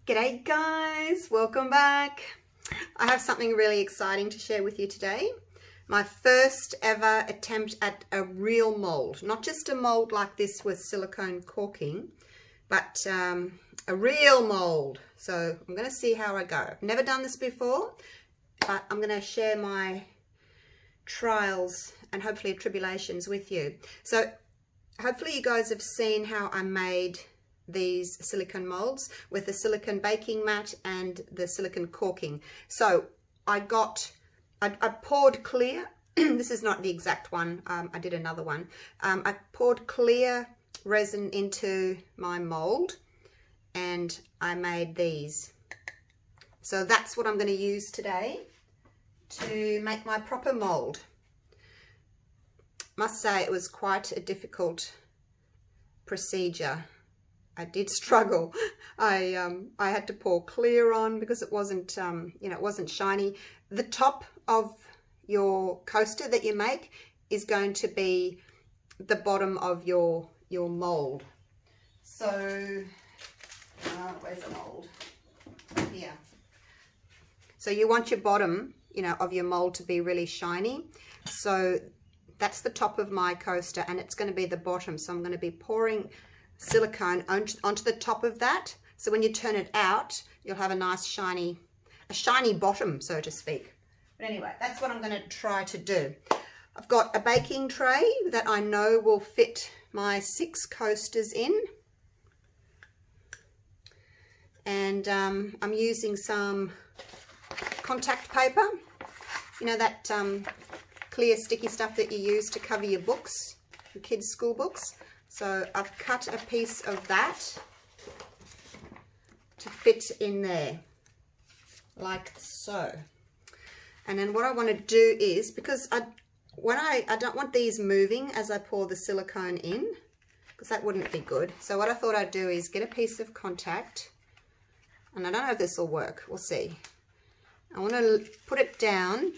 G'day guys, welcome back. I have something really exciting to share with you today. My first ever attempt at a real mold, not just a mold like this with silicone caulking, but a real mold. So I'm going to see how I go. I've never done this before, but I'm going to share my trials and hopefully tribulations with you. So hopefully you guys have seen how I made these silicone molds with the silicone baking mat and the silicone caulking. So I poured clear this is not the exact one, I did another one. I poured clear resin into my mold and I made these. So that's what I'm going to use today to make my proper mold. Must say it was quite a difficult procedure. I did struggle. I had to pour clear on because it wasn't, it wasn't shiny. The top of your coaster that you make is going to be the bottom of your mold. So, where's the mold? Here. So you want your bottom, of your mold to be really shiny. So that's the top of my coaster and it's going to be the bottom. So I'm going to be pouring silicone onto the top of that, so when you turn it out you'll have a nice shiny bottom, so to speak. But anyway, that's what I'm going to try to do. I've got a baking tray that I know will fit my 6 coasters in, and I'm using some contact paper, that clear sticky stuff that you use to cover your books, your kids' school books. So I've cut a piece of that to fit in there, like so. And then what I want to do is, because I don't want these moving as I pour the silicone in, because that wouldn't be good. So what I thought I'd do is get a piece of contact, and I don't know if this will work, we'll see. I want to put it down,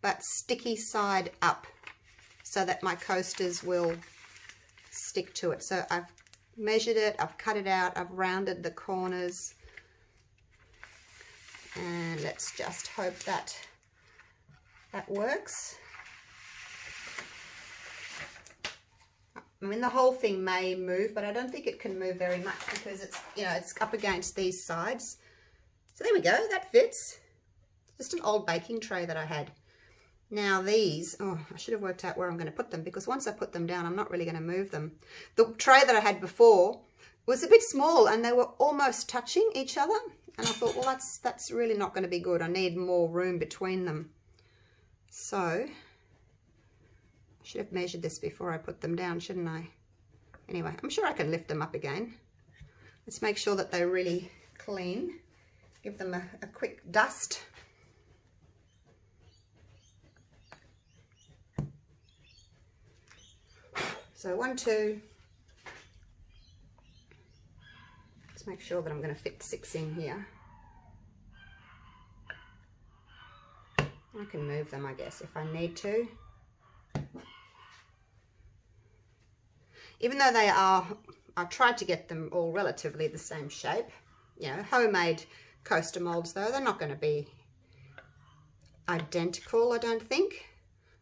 but sticky side up, so that my coasters will stick to it. So I've measured it, I've cut it out, I've rounded the corners, and let's just hope that that works. I mean, the whole thing may move, but I don't think it can move very much because it's, it's up against these sides. So there we go, that fits. Just an old baking tray that I had. Now these, I should have worked out where I'm going to put them, because once I put them down, I'm not really going to move them. The tray that I had before was a bit small and they were almost touching each other. And I thought, well, that's really not going to be good. I need more room between them. So I should have measured this before I put them down, shouldn't I? Anyway, I'm sure I can lift them up again. Let's make sure that they're really clean. Give them a quick dust. So 1, 2, let's make sure that I'm going to fit 6 in here. I can move them, I guess, if I need to. Even though they are, I tried to get them all relatively the same shape. Homemade coaster molds though, they're not going to be identical, I don't think.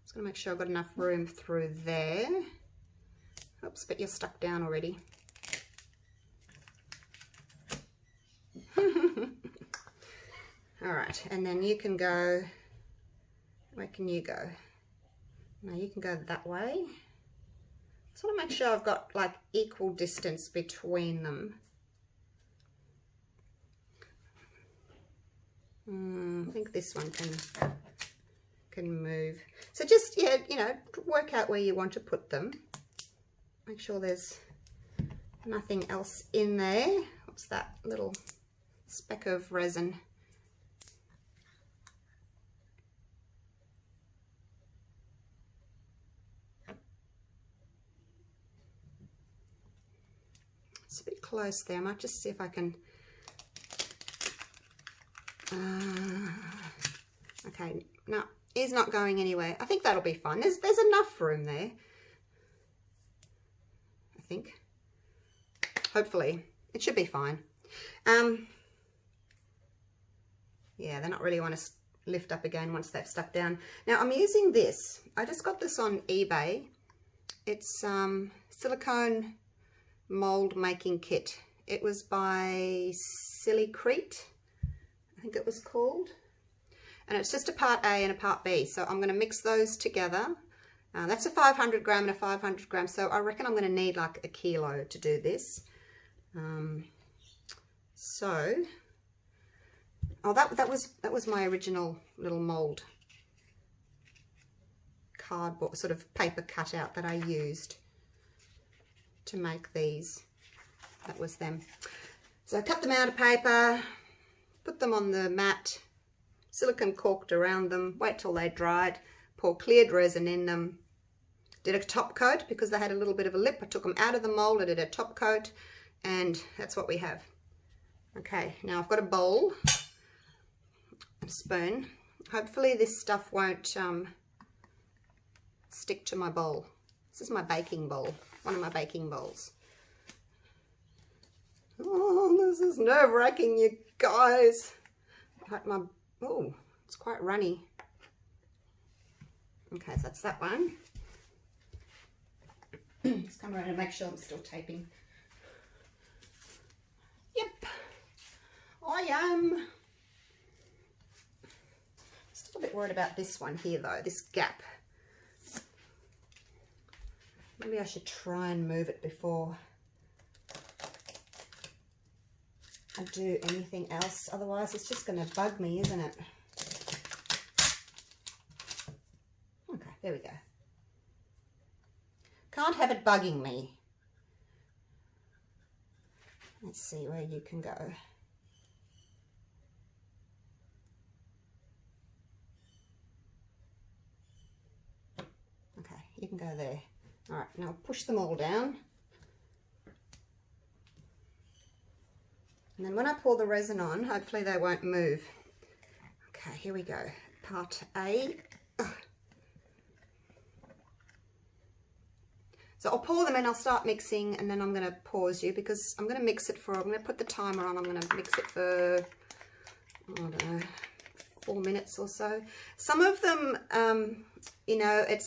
Just going to make sure I've got enough room through there. Oops, but you're stuck down already. All right, and then you can go, where can you go? No, you can go that way. Just want to make sure I've got like equal distance between them. I think this one can move. So just, work out where you want to put them. Make sure there's nothing else in there. What's that little speck of resin? It's a bit close there. I might just see if I can... okay, no, it's not going anywhere. I think that'll be fine. There's enough room there. I think. Hopefully. It should be fine. yeah, they're not really want to lift up again once they've stuck down. Now I'm using this. I just got this on eBay. It's silicone mold making kit. It was by Silicone, I think it was called. And it's just a part A and a part B. So I'm going to mix those together. That's a 500 gram and a 500 gram. So I reckon I'm going to need like a kilo to do this. Oh, that was my original little mold cardboard sort of paper cutout that I used to make these. That was them. So I cut them out of paper, put them on the mat, silicone corked around them, wait till they dried, pour cleared resin in them, did a top coat because they had a little bit of a lip. I took them out of the mold, I did a top coat, and that's what we have. Okay, now I've got a bowl, a spoon. Hopefully this stuff won't stick to my bowl. This is my baking bowl, one of my baking bowls. Oh, this is nerve-wracking, you guys. Oh, it's quite runny. Okay, so that's that one. Let's come around and make sure I'm still taping. Yep, I am. Still a bit worried about this one here though, this gap. Maybe I should try and move it before I do anything else. Otherwise it's just going to bug me, isn't it? Okay, there we go. Can't have it bugging me. Let's see where you can go. Okay, you can go there. All right, now push them all down. And then when I pour the resin on, hopefully they won't move. Okay, here we go. Part A. Ugh. So I'll pour them in, I'll start mixing, and then I'm going to pause you because I'm going to mix it for, I'm going to put the timer on, I'm going to mix it for, I don't know, 4 minutes or so. Some of them, you know, I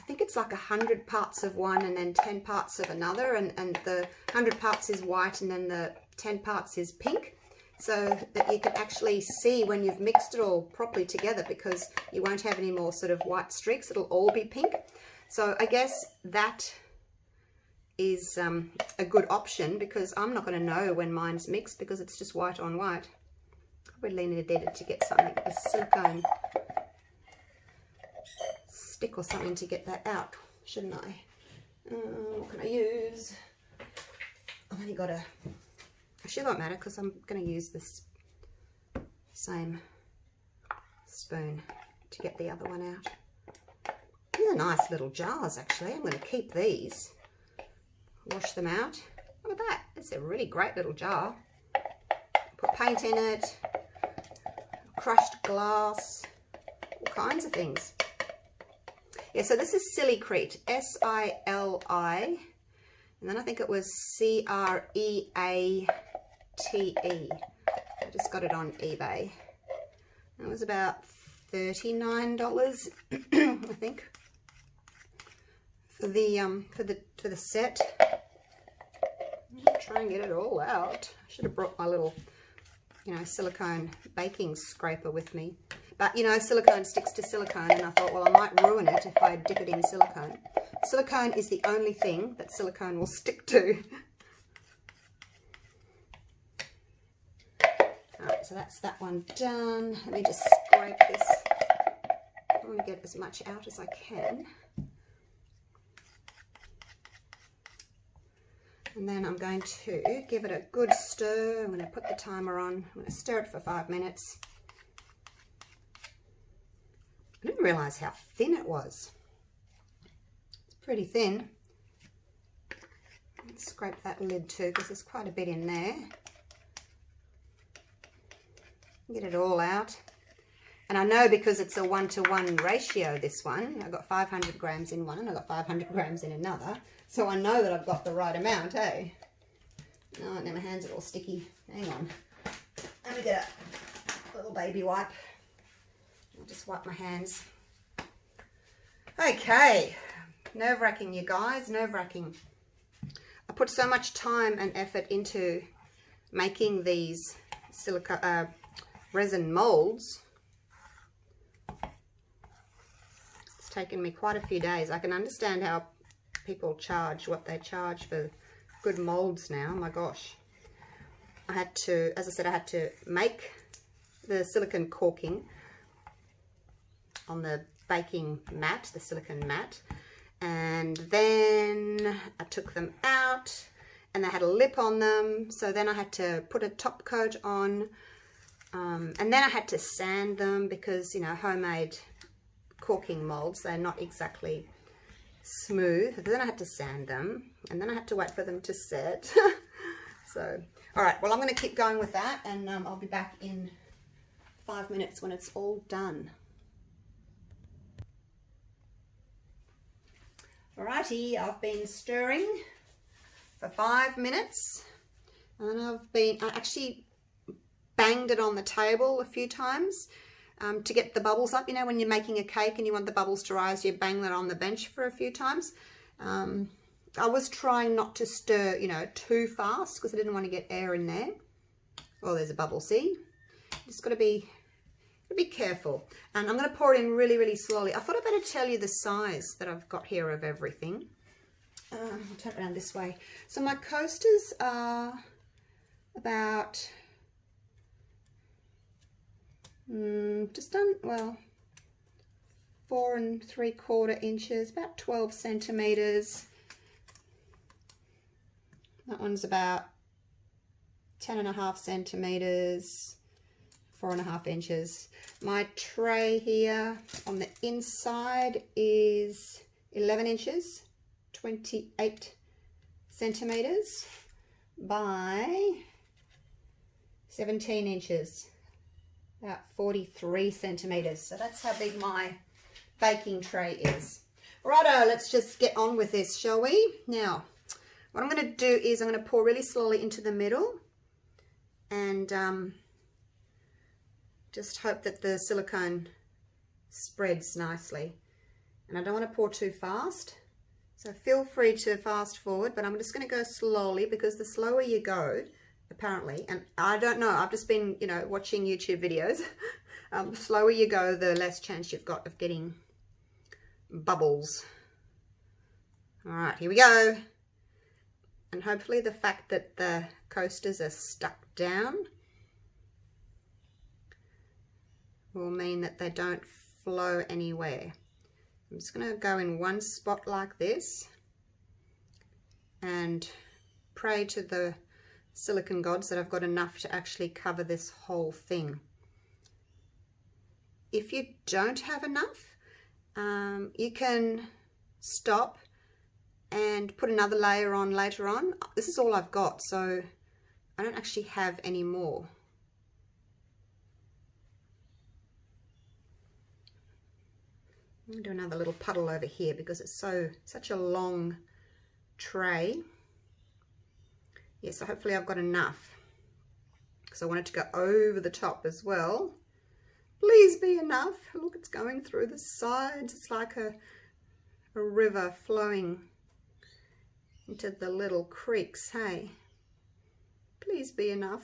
think it's like 100 parts of one and then 10 parts of another, and the 100 parts is white and then the 10 parts is pink, so that you can actually see when you've mixed it all properly together, because you won't have any more sort of white streaks, it'll all be pink. So I guess that is a good option, because I'm not going to know when mine's mixed because it's just white on white. I really needed to get something, a silicone stick or something to get that out, shouldn't I? What can I use? I've only got actually it won't matter because I'm going to use this same spoon to get the other one out. These are nice little jars actually. I'm going to keep these, wash them out. Look at that, it's a really great little jar. Put paint in it, crushed glass, all kinds of things. Yeah, so this is Silicone, S-I-L-I, and then I think it was C-R-E-A-T-E. I just got it on eBay. It was about $39, I think, for the set. I'll try and get it all out. I should have brought my little, you know, silicone baking scraper with me. But, you know, silicone sticks to silicone, and I thought, well, I might ruin it if I dip it in silicone. Silicone is the only thing that silicone will stick to. Alright, so that's that one done. Let me just scrape this. I want to get as much out as I can. And then I'm going to give it a good stir. I'm going to put the timer on. I'm going to stir it for 5 minutes. I didn't realise how thin it was. It's pretty thin. Let's scrape that lid too, because there's quite a bit in there. Get it all out. And I know because it's a 1-to-1 ratio, this one. I've got 500 grams in one and I've got 500 grams in another. So I know that I've got the right amount, eh? Oh, now my hands are all sticky. Hang on. Let me get little baby wipe. I'll just wipe my hands. Okay, nerve-wracking, you guys, nerve-wracking. I put so much time and effort into making these resin molds. It's taken me quite a few days. I can understand how people charge what they charge for good molds now. Oh my gosh. I had to, as I said, I had to make the silicone corking on the baking mat, the silicone mat, and then I took them out and they had a lip on them, so then I had to put a top coat on, and then I had to sand them because, you know, homemade corking molds, they're not exactly smooth. Then I had to sand them, and then I had to wait for them to set. So, all right, well, I'm going to keep going with that, and I'll be back in 5 minutes when it's all done. Alrighty, I've been stirring for 5 minutes, and I actually banged it on the table a few times to get the bubbles up. You know, when you're making a cake and you want the bubbles to rise, you bang that on the bench for a few times. I was trying not to stir, you know, too fast because I didn't want to get air in there. Oh, there's a bubble, see? Just got to be careful. And I'm going to pour it in really, really slowly. I thought I'd better tell you the size that I've got here of everything. I'll turn it around this way. So my coasters are about just done, well, 4 3/4 inches, about 12 centimeters. That one's about 10.5 centimeters, 4.5 inches. My tray here on the inside is 11 inches, 28 centimeters by 17 inches, about 43 centimeters. So that's how big my baking tray is. Righto, let's just get on with this, shall we? Now, what I'm going to do is I'm going to pour really slowly into the middle and just hope that the silicone spreads nicely. And I don't want to pour too fast, so feel free to fast forward, but I'm just going to go slowly because the slower you go, apparently, and I don't know, I've just been, you know, watching YouTube videos, the slower you go, the less chance you've got of getting bubbles. All right, here we go. And hopefully the fact that the coasters are stuck down will mean that they don't flow anywhere. I'm just going to go in one spot like this and pray to the silicone gods that I've got enough to actually cover this whole thing. If you don't have enough, you can stop and put another layer on later on. This is all I've got, so I don't actually have any more. I'm going to do another little puddle over here because it's such a long tray. Yeah, so hopefully I've got enough because I want it to go over the top as well. Please be enough. Look, it's going through the sides. It's like a river flowing into the little creeks, hey? Please be enough.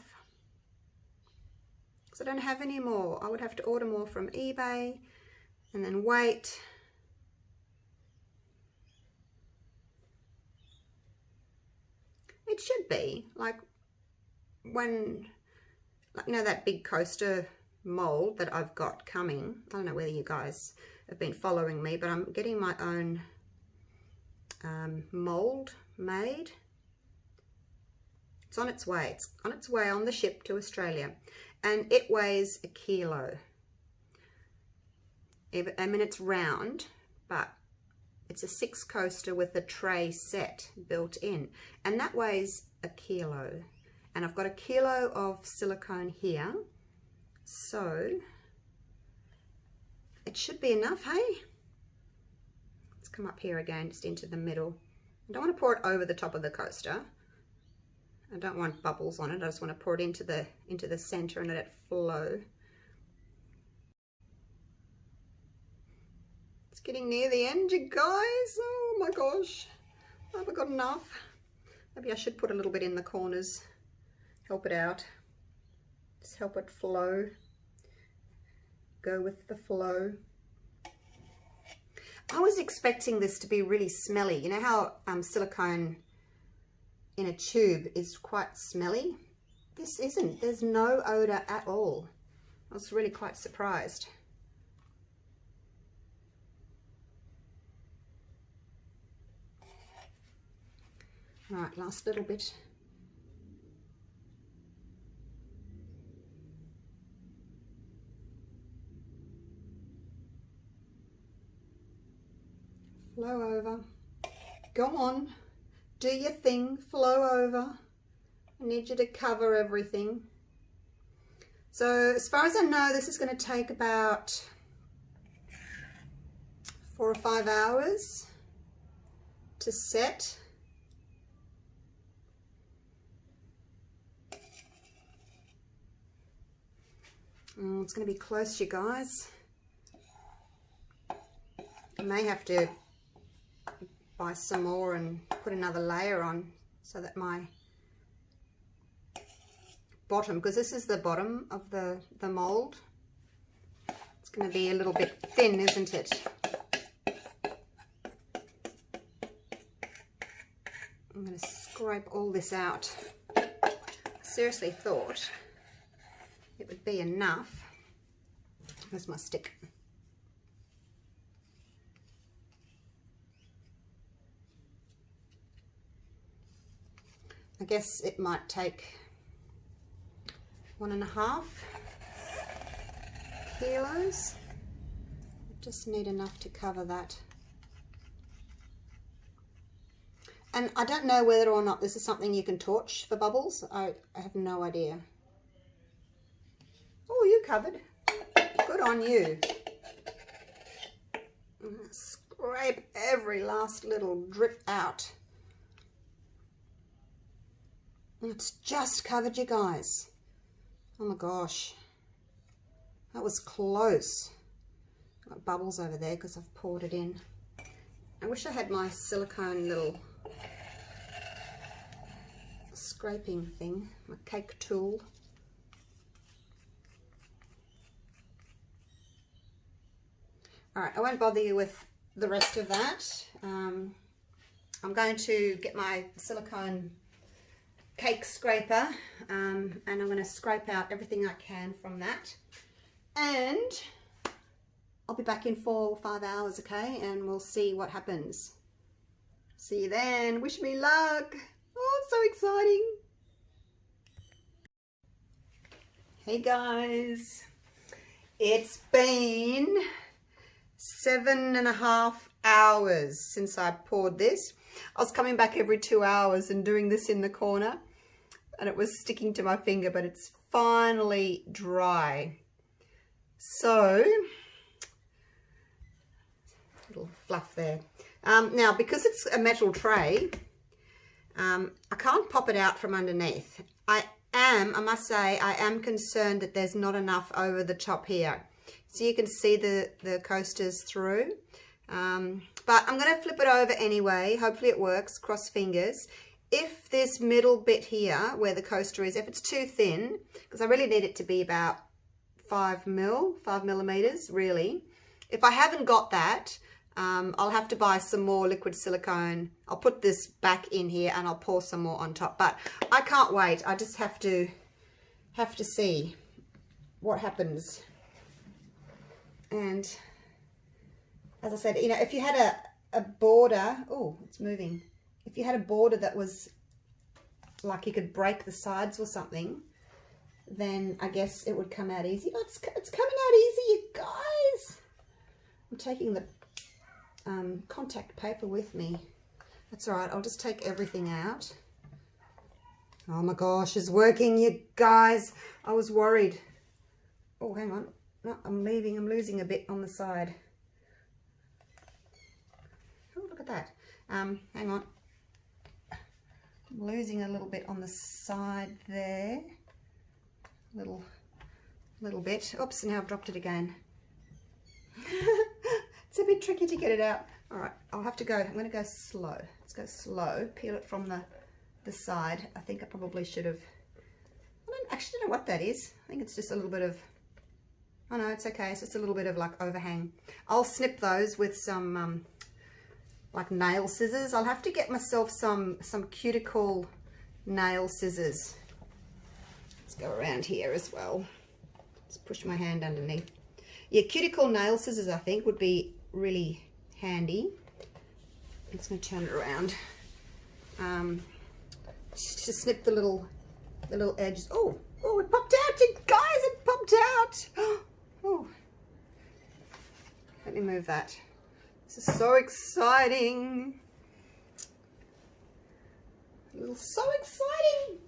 Because I don't have any more. I would have to order more from eBay and then wait. It should be like when, like, you know, that big coaster mold that I've got coming. I don't know whether you guys have been following me, but I'm getting my own mold made. It's on its way. It's on its way on the ship to Australia, and it weighs 1 kilo. I mean, it's round, but it's a 6 coaster with a tray set built in, and that weighs 1 kilo. And I've got 1 kilo of silicone here, so it should be enough, hey? Let's come up here again, just into the middle. I don't want to pour it over the top of the coaster. I don't want bubbles on it. I just want to pour it into the center and let it flow. getting near the end, you guys. Oh my gosh. Have I got enough? Maybe I should put a little bit in the corners. Help it out. Just help it flow. Go with the flow. I was expecting this to be really smelly. You know how silicone in a tube is quite smelly? This isn't. There's no odor at all. I was really quite surprised. All right, last little bit. Flow over. Go on. Do your thing. Flow over. I need you to cover everything. So as far as I know, this is going to take about 4 or 5 hours to set. It's going to be close, you guys. I may have to buy some more and put another layer on so that my bottom, because this is the bottom of the mold, it's going to be a little bit thin, isn't it? I'm going to scrape all this out. I seriously thought it would be enough. Where's my stick? I guess it might take 1.5 kilos. I just need enough to cover that. And I don't know whether or not this is something you can torch for bubbles. I have no idea. Oh, you covered. Good on you. Scrape every last little drip out. It's just covered, you guys. Oh my gosh. That was close. Got bubbles over there because I've poured it in. I wish I had my silicone little scraping thing, my cake tool. Alright, I won't bother you with the rest of that. I'm going to get my silicone cake scraper and I'm going to scrape out everything I can from that. And I'll be back in 4 or 5 hours, okay? And we'll see what happens. See you then. Wish me luck. Oh, it's so exciting. Hey guys. It's been 7.5 hours since I poured this. I was coming back every 2 hours and doing this in the corner and it was sticking to my finger, but it's finally dry. So, little fluff there. Now, because it's a metal tray, I can't pop it out from underneath. I must say, I am concerned that there's not enough over the top here. So you can see the coasters through. But I'm going to flip it over anyway. Hopefully it works, cross fingers. If this middle bit here, where the coaster is, if it's too thin, because I really need it to be about 5 millimeters, really. If I haven't got that, I'll have to buy some more liquid silicone. I'll put this back in here and I'll pour some more on top. But I can't wait. I just have to see what happens. And as I said, you know, if you had a border, oh, it's moving. If you had a border that was like you could break the sides or something, then I guess it would come out easy. Oh, it's coming out easy, you guys. I'm taking the contact paper with me. That's all right. I'll just take everything out. Oh my gosh, it's working, you guys. I was worried. Oh, hang on. No, I'm losing a bit on the side. Oh, look at that. Hang on. I'm losing a little bit on the side there. Little bit. Oops, now I've dropped it again. It's a bit tricky to get it out. All right, I'll have to go. I'm going to go slow. Let's go slow. Peel it from the side. I think I probably should have. I don't actually know what that is. I think it's just a little bit of. Oh no, it's okay. It's just a little bit of like overhang. I'll snip those with some like nail scissors. I'll have to get myself some cuticle nail scissors. Let's go around here as well. Just push my hand underneath. Yeah, cuticle nail scissors I think would be really handy. I'm just going to turn it around. Just to snip the little edges. Oh, it popped out, you guys! It popped out. Oh, let me move that. This is so exciting. So exciting.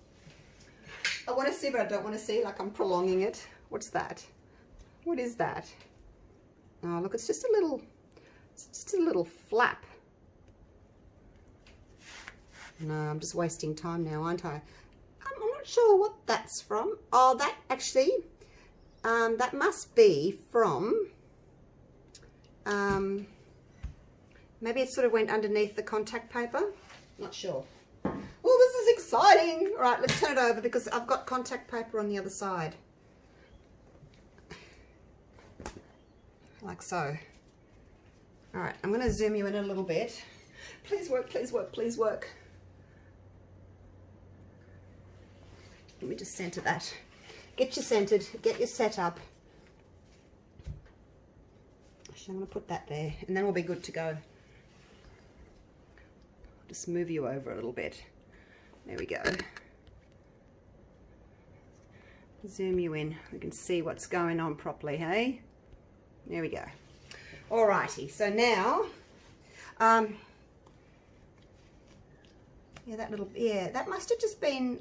I want to see, but I don't want to see. Like I'm prolonging it. What's that? What is that? Oh, look, it's just a little flap. No, I'm just wasting time now, aren't I? I'm not sure what that's from. Oh, that actually, that must be from, maybe it sort of went underneath the contact paper. Not sure. Oh, this is exciting. All right, let's turn it over because I've got contact paper on the other side. Like so. All right, I'm going to zoom you in a little bit. Please work, please work, please work. Let me just center that. Get you centered, get you set up. Actually, I'm going to put that there and then we'll be good to go. Just move you over a little bit. There we go. Zoom you in. We can see what's going on properly, hey? There we go. Alrighty, so now, yeah, that must have just been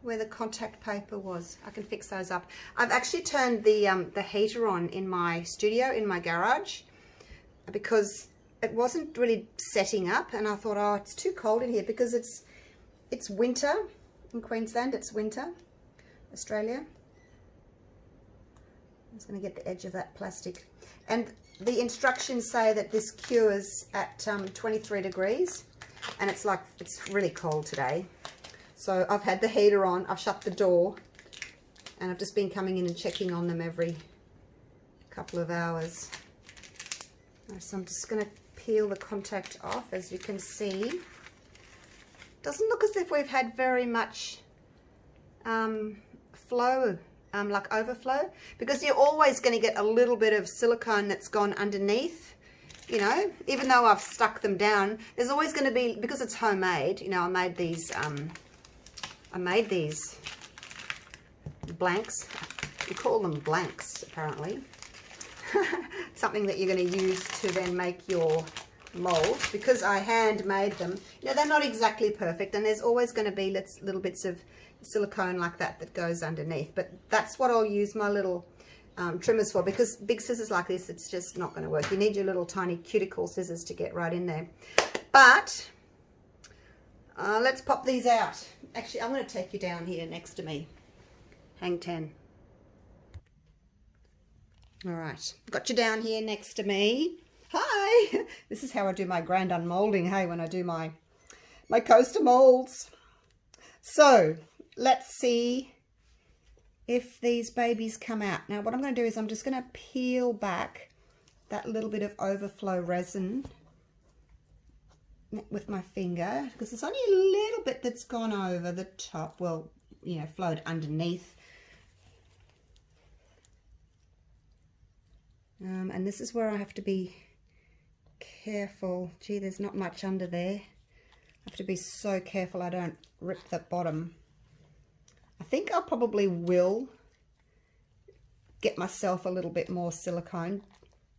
where the contact paper was. I can fix those up. I've actually turned the heater on in my studio, in my garage, because it wasn't really setting up, and I thought, oh, it's too cold in here because it's winter in Queensland. It's winter, Australia. I'm just going to get the edge of that plastic. And the instructions say that this cures at 23 degrees, and it's really cold today. So I've had the heater on, I've shut the door, and I've just been coming in and checking on them every couple of hours. So I'm just going to peel the contact off. As you can see, doesn't look as if we've had very much flow, like overflow, because you're always going to get a little bit of silicone that's gone underneath, you know, even though I've stuck them down. There's always going to be, because it's homemade, you know, I made these blanks. We call them blanks apparently. Something that you're going to use to then make your mold, because I handmade them. You know, they're not exactly perfect, and there's always going to be little bits of silicone like that goes underneath, but that's what I'll use my little trimmers for, because big scissors like this, it's just not going to work. You need your little tiny cuticle scissors to get right in there. But let's pop these out. Actually, I'm going to take you down here next to me. Hang 10. All right, got you down here next to me. Hi. This is how I do my grand unmolding, hey, when I do my coaster molds. So let's see if these babies come out. Now what I'm going to do is I'm just going to peel back that little bit of overflow resin with my finger, because it's only a little bit that's gone over the top, well, you know, flowed underneath. And this is where I have to be careful. Gee, there's not much under there. I have to be so careful I don't rip the bottom. I think I probably will get myself a little bit more silicone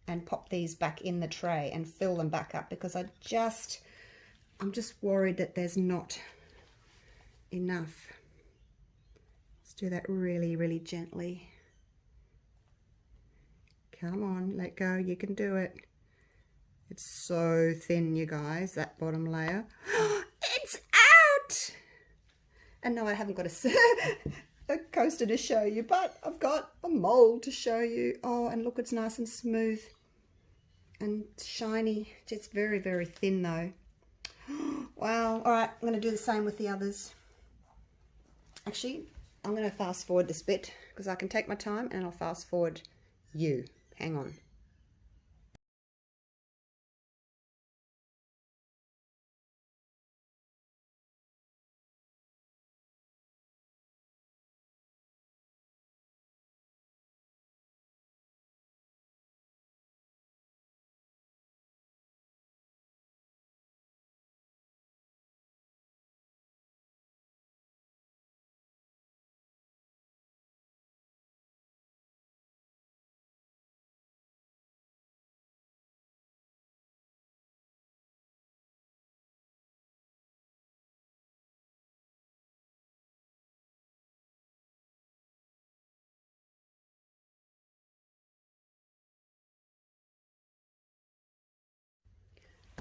and pop these back in the tray and fill them back up, because I'm just worried that there's not enough. Let's do that really, really gently. Come on, let go, you can do it. It's so thin, you guys, that bottom layer. It's out! And no, I haven't got a coaster to show you, but I've got a mold to show you. Oh, and look, it's nice and smooth. and shiny, just very, very thin though. Wow. All right, I'm going to do the same with the others. Actually, I'm going to fast forward this bit because I can take my time, and I'll fast forward you. Hang on.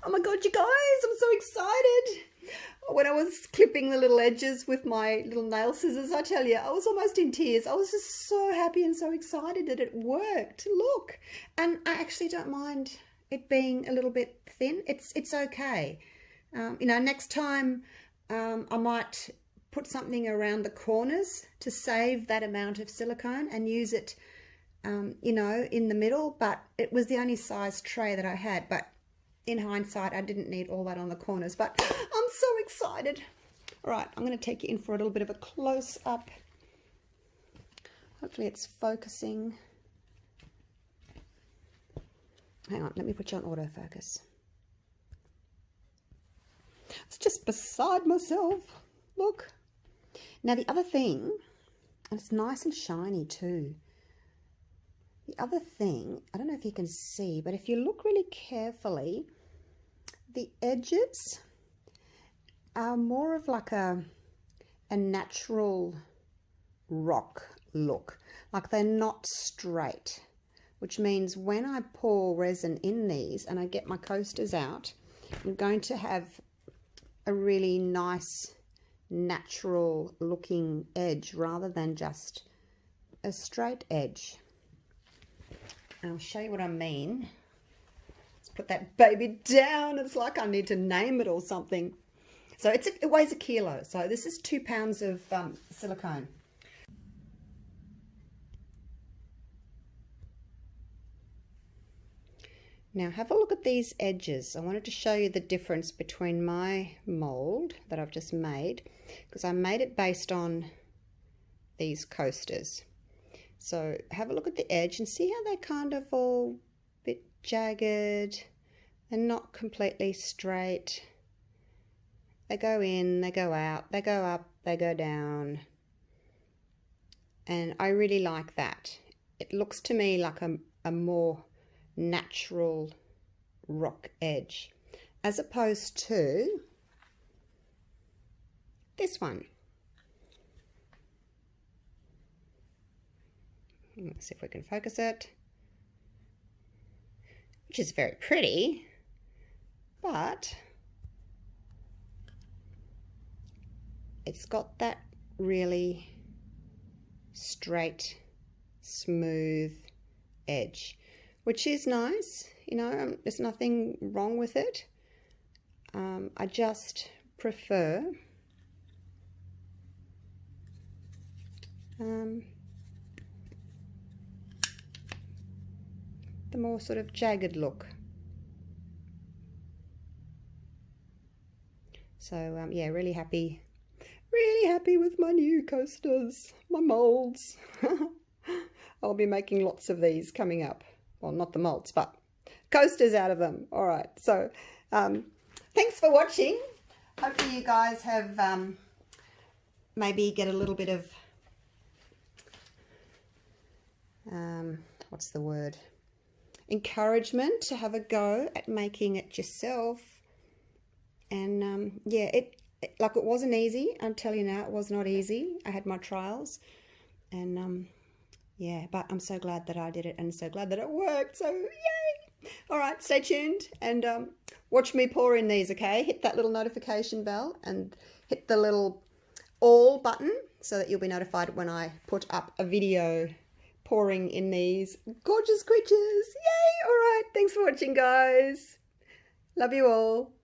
Oh my God, you guys, I'm so excited. When I was clipping the little edges with my little nail scissors, I tell you, I was almost in tears. I was just so happy and so excited that it worked. Look, and I actually don't mind it being a little bit thin. It's okay. You know, next time I might put something around the corners to save that amount of silicone and use it, you know, in the middle. But it was the only size tray that I had. But in hindsight, I didn't need all that on the corners, but I'm so excited. All right, I'm going to take you in for a little bit of a close-up. Hopefully it's focusing. Hang on, let me put you on autofocus. It's just beside myself. Look. Now the other thing, and it's nice and shiny too. The other thing, I don't know if you can see, but if you look really carefully, the edges are more of like a natural rock look. Like they're not straight, which means when I pour resin in these and I get my coasters out, I'm going to have a really nice natural looking edge rather than just a straight edge. And I'll show you what I mean. Let's put that baby down. It's like I need to name it or something. So it weighs 1 kilo. So this is 2 pounds of silicone. Now have a look at these edges. I wanted to show you the difference between my mold that I've just made, because I made it based on these coasters. So have a look at the edge and see how they're kind of all a bit jagged and not completely straight. They go in, they go out, they go up, they go down. And I really like that. It looks to me like a more natural rock edge, as opposed to this one. Let's see if we can focus it, which is very pretty, but it's got that really straight, smooth edge, which is nice. You know, there's nothing wrong with it. I just prefer the more sort of jagged look. So yeah, really happy with my new coasters, my molds. I'll be making lots of these coming up. Well, not the molds, but coasters out of them. All right, so thanks for watching. Hopefully you guys have maybe get a little bit of what's the word, encouragement to have a go at making it yourself. And yeah, like it wasn't easy. I'll tell you now, it was not easy. I had my trials, and yeah, but I'm so glad that I did it and so glad that it worked. So yay! All right, stay tuned and watch me pour in these, okay? Hit that little notification bell and hit the little all button so that you'll be notified when I put up a video pouring in these gorgeous creatures. Yay! All right, thanks for watching, guys. Love you all.